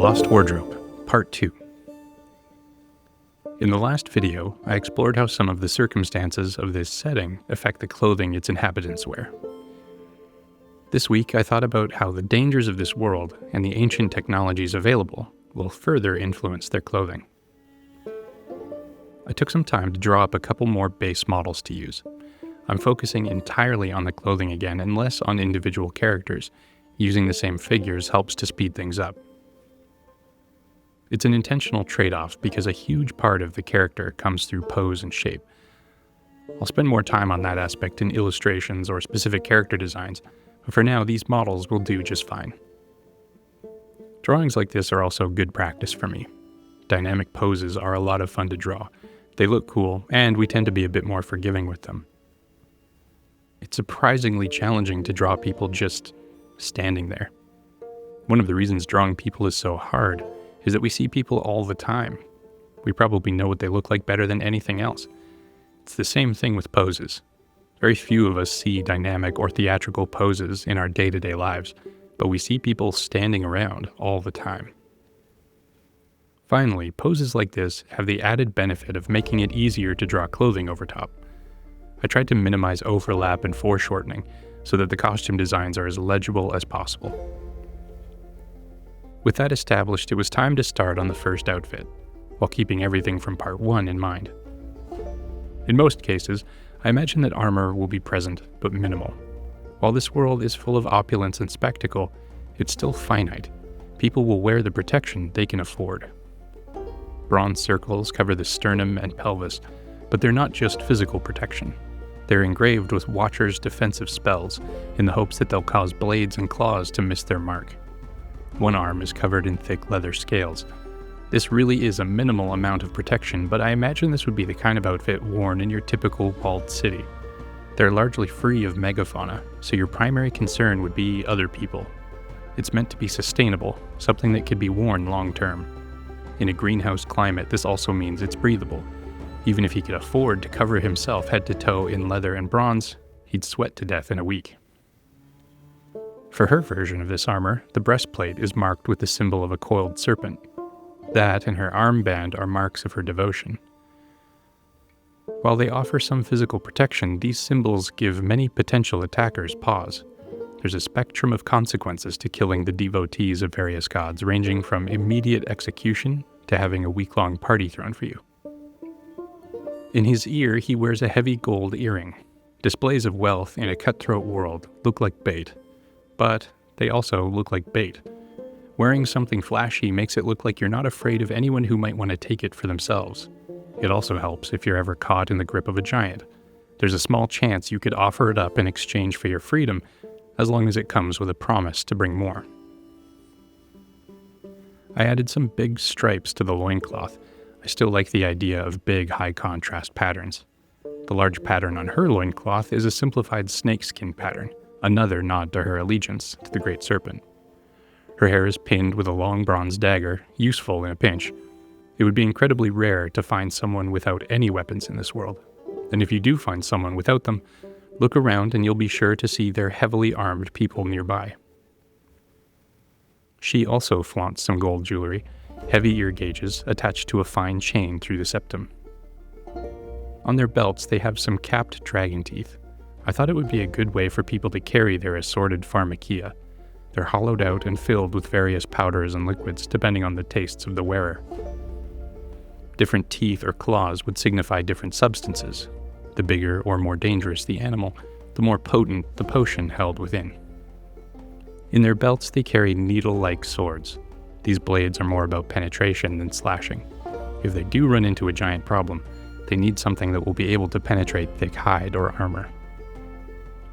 Lost Wardrobe, Part 2. In the last video, I explored how some of the circumstances of this setting affect the clothing its inhabitants wear. This week, I thought about how the dangers of this world and the ancient technologies available will further influence their clothing. I took some time to draw up a couple more base models to use. I'm focusing entirely on the clothing again and less on individual characters. Using the same figures helps to speed things up. It's an intentional trade-off because a huge part of the character comes through pose and shape. I'll spend more time on that aspect in illustrations or specific character designs, but for now these models will do just fine. Drawings like this are also good practice for me. Dynamic poses are a lot of fun to draw. They look cool, and we tend to be a bit more forgiving with them. It's surprisingly challenging to draw people just standing there. One of the reasons drawing people is so hard is that we see people all the time. We probably know what they look like better than anything else. It's the same thing with poses. Very few of us see dynamic or theatrical poses in our day-to-day lives, but we see people standing around all the time. Finally, poses like this have the added benefit of making it easier to draw clothing over top. I tried to minimize overlap and foreshortening so that the costume designs are as legible as possible. With that established, it was time to start on the first outfit, while keeping everything from part 1 in mind. In most cases, I imagine that armor will be present, but minimal. While this world is full of opulence and spectacle, it's still finite. People will wear the protection they can afford. Bronze circles cover the sternum and pelvis, but they're not just physical protection. They're engraved with Watcher's defensive spells in the hopes that they'll cause blades and claws to miss their mark. One arm is covered in thick leather scales. This really is a minimal amount of protection, but I imagine this would be the kind of outfit worn in your typical walled city. They're largely free of megafauna, so your primary concern would be other people. It's meant to be sustainable, something that could be worn long term. In a greenhouse climate, this also means it's breathable. Even if he could afford to cover himself head to toe in leather and bronze, he'd sweat to death in a week. For her version of this armor, the breastplate is marked with the symbol of a coiled serpent. That and her armband are marks of her devotion. While they offer some physical protection, these symbols give many potential attackers pause. There's a spectrum of consequences to killing the devotees of various gods, ranging from immediate execution to having a week-long party thrown for you. In his ear, he wears a heavy gold earring. Displays of wealth in a cutthroat world look like bait, but they also look like bait. Wearing something flashy makes it look like you're not afraid of anyone who might want to take it for themselves. It also helps if you're ever caught in the grip of a giant. There's a small chance you could offer it up in exchange for your freedom, as long as it comes with a promise to bring more. I added some big stripes to the loincloth. I still like the idea of big, high-contrast patterns. The large pattern on her loincloth is a simplified snakeskin pattern, another nod to her allegiance to the Great Serpent. Her hair is pinned with a long bronze dagger, useful in a pinch. It would be incredibly rare to find someone without any weapons in this world. And if you do find someone without them, look around and you'll be sure to see their heavily armed people nearby. She also flaunts some gold jewelry, heavy ear gauges attached to a fine chain through the septum. On their belts, they have some capped dragon teeth. I thought it would be a good way for people to carry their assorted pharmakia. They're hollowed out and filled with various powders and liquids depending on the tastes of the wearer. Different teeth or claws would signify different substances. The bigger or more dangerous the animal, the more potent the potion held within. In their belts, they carry needle-like swords. These blades are more about penetration than slashing. If they do run into a giant problem, they need something that will be able to penetrate thick hide or armor.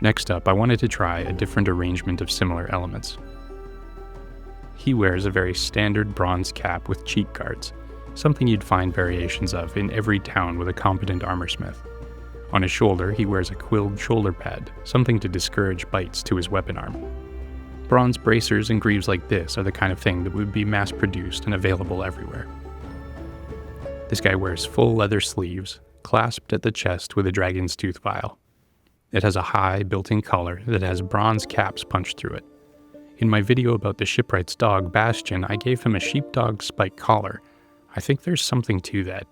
Next up, I wanted to try a different arrangement of similar elements. He wears a very standard bronze cap with cheek guards, something you'd find variations of in every town with a competent armorsmith. On his shoulder, he wears a quilled shoulder pad, something to discourage bites to his weapon arm. Bronze bracers and greaves like this are the kind of thing that would be mass-produced and available everywhere. This guy wears full leather sleeves, clasped at the chest with a dragon's tooth vial. It has a high, built-in collar that has bronze caps punched through it. In my video about the shipwright's dog, Bastion, I gave him a sheepdog spike collar. I think there's something to that.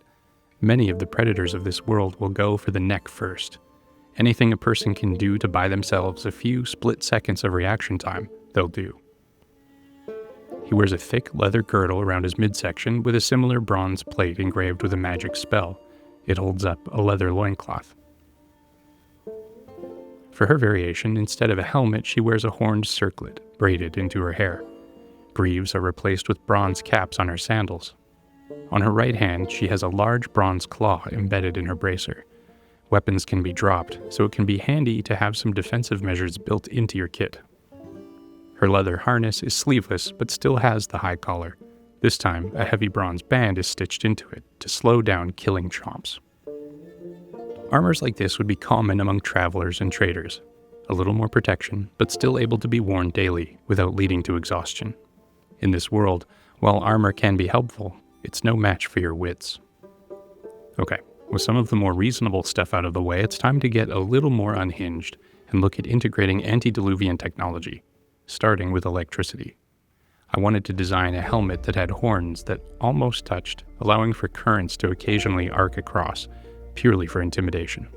Many of the predators of this world will go for the neck first. Anything a person can do to buy themselves a few split seconds of reaction time, they'll do. He wears a thick leather girdle around his midsection with a similar bronze plate engraved with a magic spell. It holds up a leather loincloth. For her variation, instead of a helmet, she wears a horned circlet braided into her hair. Greaves are replaced with bronze caps on her sandals. On her right hand, she has a large bronze claw embedded in her bracer. Weapons can be dropped, so it can be handy to have some defensive measures built into your kit. Her leather harness is sleeveless, but still has the high collar. This time, a heavy bronze band is stitched into it to slow down killing chomps. Armors like this would be common among travelers and traders. A little more protection, but still able to be worn daily without leading to exhaustion. In this world, while armor can be helpful, it's no match for your wits. Okay, with some of the more reasonable stuff out of the way, it's time to get a little more unhinged and look at integrating antediluvian technology, starting with electricity. I wanted to design a helmet that had horns that almost touched, allowing for currents to occasionally arc across, purely for intimidation.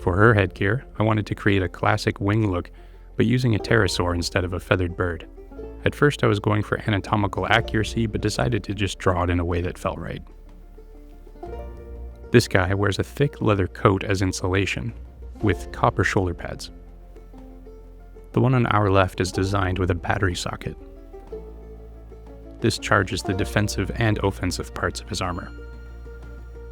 For her headgear, I wanted to create a classic wing look, but using a pterosaur instead of a feathered bird. At first I was going for anatomical accuracy, but decided to just draw it in a way that felt right. This guy wears a thick leather coat as insulation, with copper shoulder pads. The one on our left is designed with a battery socket. This charges the defensive and offensive parts of his armor.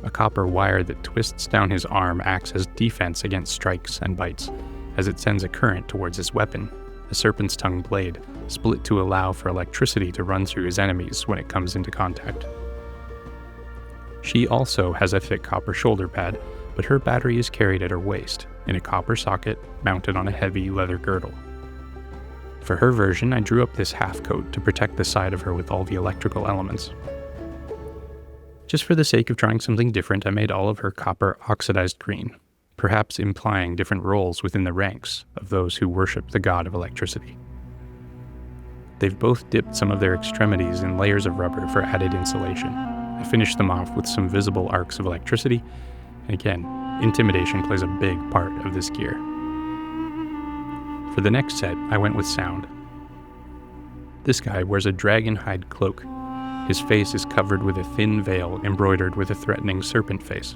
A copper wire that twists down his arm acts as defense against strikes and bites, as it sends a current towards his weapon, a serpent's tongue blade, split to allow for electricity to run through his enemies when it comes into contact. She also has a thick copper shoulder pad, but her battery is carried at her waist, in a copper socket mounted on a heavy leather girdle. For her version, I drew up this half coat to protect the side of her with all the electrical elements. Just for the sake of trying something different, I made all of her copper oxidized green, perhaps implying different roles within the ranks of those who worship the god of electricity. They've both dipped some of their extremities in layers of rubber for added insulation. I finished them off with some visible arcs of electricity, and again, intimidation plays a big part of this gear. For the next set, I went with sound. This guy wears a dragon hide cloak. His face is covered with a thin veil embroidered with a threatening serpent face.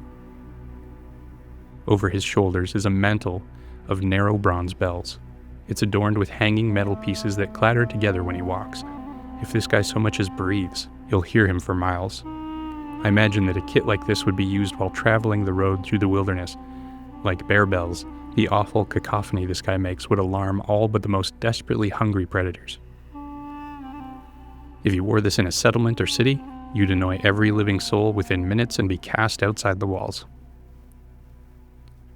Over his shoulders is a mantle of narrow bronze bells. It's adorned with hanging metal pieces that clatter together when he walks. If this guy so much as breathes, you'll hear him for miles. I imagine that a kit like this would be used while traveling the road through the wilderness. Like bear bells, the awful cacophony this guy makes would alarm all but the most desperately hungry predators. If you wore this in a settlement or city, you'd annoy every living soul within minutes and be cast outside the walls.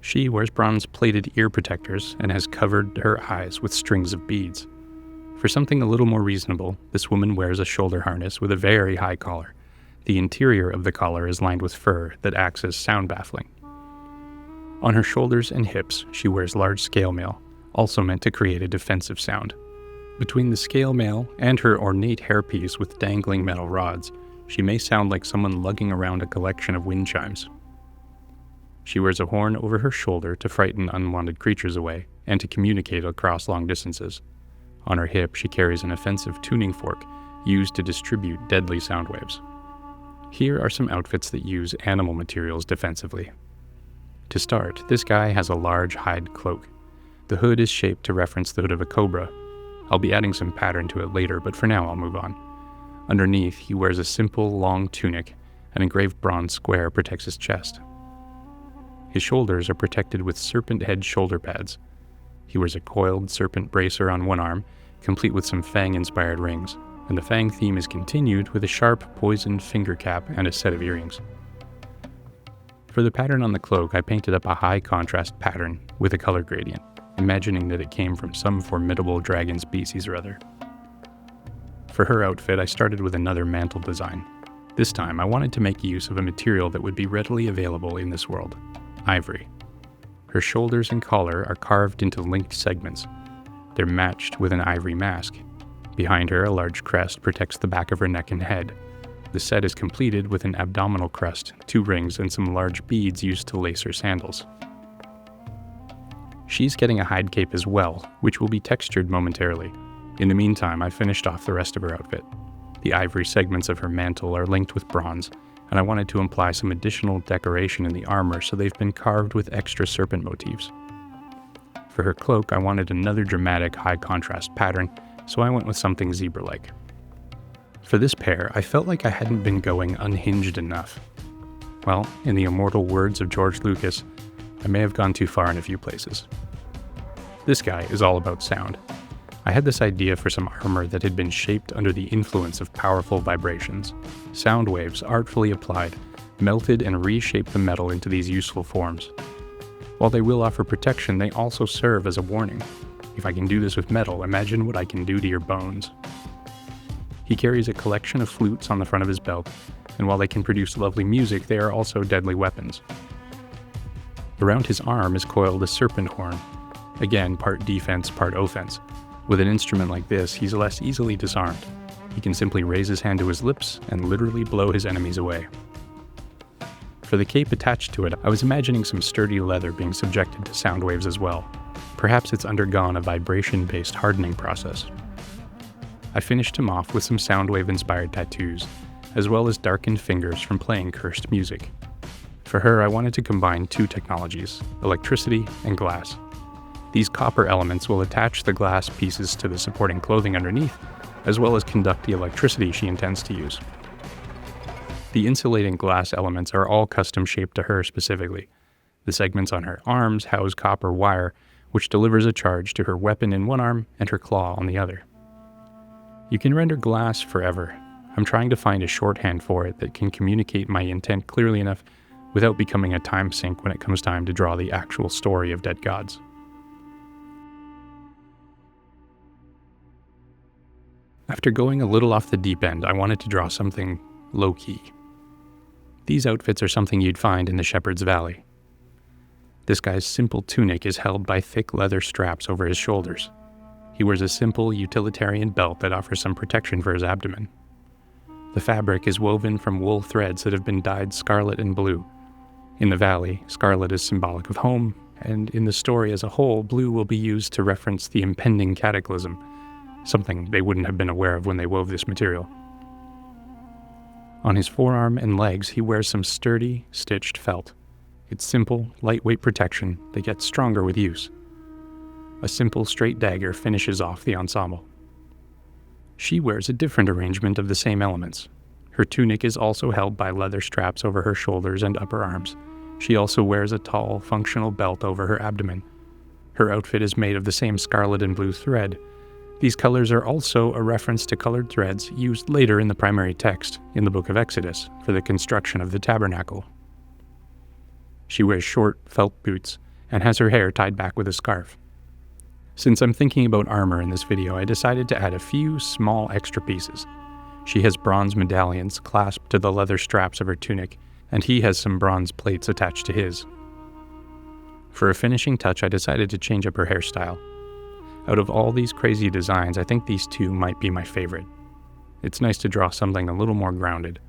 She wears bronze-plated ear protectors and has covered her eyes with strings of beads. For something a little more reasonable, this woman wears a shoulder harness with a very high collar. The interior of the collar is lined with fur that acts as sound baffling. On her shoulders and hips, she wears large scale mail, also meant to create a defensive sound. Between the scale mail and her ornate hairpiece with dangling metal rods, she may sound like someone lugging around a collection of wind chimes. She wears a horn over her shoulder to frighten unwanted creatures away and to communicate across long distances. On her hip, she carries an offensive tuning fork used to distribute deadly sound waves. Here are some outfits that use animal materials defensively. To start, this guy has a large hide cloak. The hood is shaped to reference the hood of a cobra. I'll be adding some pattern to it later, but for now I'll move on. Underneath, he wears a simple, long tunic. An engraved bronze square protects his chest. His shoulders are protected with serpent head shoulder pads. He wears a coiled serpent bracer on one arm, complete with some fang-inspired rings, and the fang theme is continued with a sharp, poisoned finger cap and a set of earrings. For the pattern on the cloak, I painted up a high-contrast pattern with a color gradient, imagining that it came from some formidable dragon species or other. For her outfit, I started with another mantle design. This time, I wanted to make use of a material that would be readily available in this world: ivory. Her shoulders and collar are carved into linked segments. They're matched with an ivory mask. Behind her, a large crest protects the back of her neck and head. The set is completed with an abdominal crest, 2 rings, and some large beads used to lace her sandals. She's getting a hide cape as well, which will be textured momentarily. In the meantime, I finished off the rest of her outfit. The ivory segments of her mantle are linked with bronze, and I wanted to imply some additional decoration in the armor, so they've been carved with extra serpent motifs. For her cloak, I wanted another dramatic high-contrast pattern, so I went with something zebra-like. For this pair, I felt like I hadn't been going unhinged enough. Well, in the immortal words of George Lucas, I may have gone too far in a few places. This guy is all about sound. I had this idea for some armor that had been shaped under the influence of powerful vibrations. Sound waves, artfully applied, melted and reshaped the metal into these useful forms. While they will offer protection, they also serve as a warning. If I can do this with metal, imagine what I can do to your bones. He carries a collection of flutes on the front of his belt, and while they can produce lovely music, they are also deadly weapons. Around his arm is coiled a serpent horn, again part defense, part offense. With an instrument like this, he's less easily disarmed. He can simply raise his hand to his lips and literally blow his enemies away. For the cape attached to it, I was imagining some sturdy leather being subjected to sound waves as well. Perhaps it's undergone a vibration-based hardening process. I finished him off with some sound wave-inspired tattoos, as well as darkened fingers from playing cursed music. For her, I wanted to combine 2 technologies, electricity and glass. These copper elements will attach the glass pieces to the supporting clothing underneath, as well as conduct the electricity she intends to use. The insulating glass elements are all custom shaped to her specifically. The segments on her arms house copper wire, which delivers a charge to her weapon in one arm and her claw on the other. You can render glass forever. I'm trying to find a shorthand for it that can communicate my intent clearly enough without becoming a time sink when it comes time to draw the actual story of dead gods. After going a little off the deep end, I wanted to draw something low-key. These outfits are something you'd find in the Shepherd's Valley. This guy's simple tunic is held by thick leather straps over his shoulders. He wears a simple utilitarian belt that offers some protection for his abdomen. The fabric is woven from wool threads that have been dyed scarlet and blue. In the valley, scarlet is symbolic of home, and in the story as a whole, blue will be used to reference the impending cataclysm, something they wouldn't have been aware of when they wove this material. On his forearm and legs, he wears some sturdy, stitched felt. It's simple, lightweight protection that gets stronger with use. A simple, straight dagger finishes off the ensemble. She wears a different arrangement of the same elements. Her tunic is also held by leather straps over her shoulders and upper arms. She also wears a tall, functional belt over her abdomen. Her outfit is made of the same scarlet and blue thread. These colors are also a reference to colored threads used later in the primary text, in the book of Exodus, for the construction of the tabernacle. She wears short, felt boots, and has her hair tied back with a scarf. Since I'm thinking about armor in this video, I decided to add a few small extra pieces. She has bronze medallions clasped to the leather straps of her tunic, and he has some bronze plates attached to his. For a finishing touch, I decided to change up her hairstyle. Out of all these crazy designs, I think these 2 might be my favorite. It's nice to draw something a little more grounded.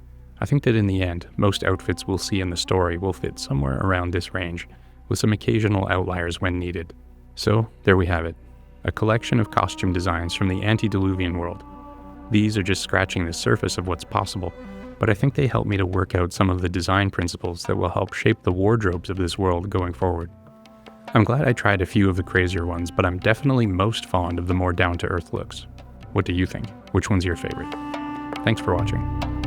I think that in the end, most outfits we'll see in the story will fit somewhere around this range, with some occasional outliers when needed. So, there we have it. A collection of costume designs from the antediluvian world. These are just scratching the surface of what's possible, but I think they help me to work out some of the design principles that will help shape the wardrobes of this world going forward. I'm glad I tried a few of the crazier ones, but I'm definitely most fond of the more down-to-earth looks. What do you think? Which one's your favorite? Thanks for watching.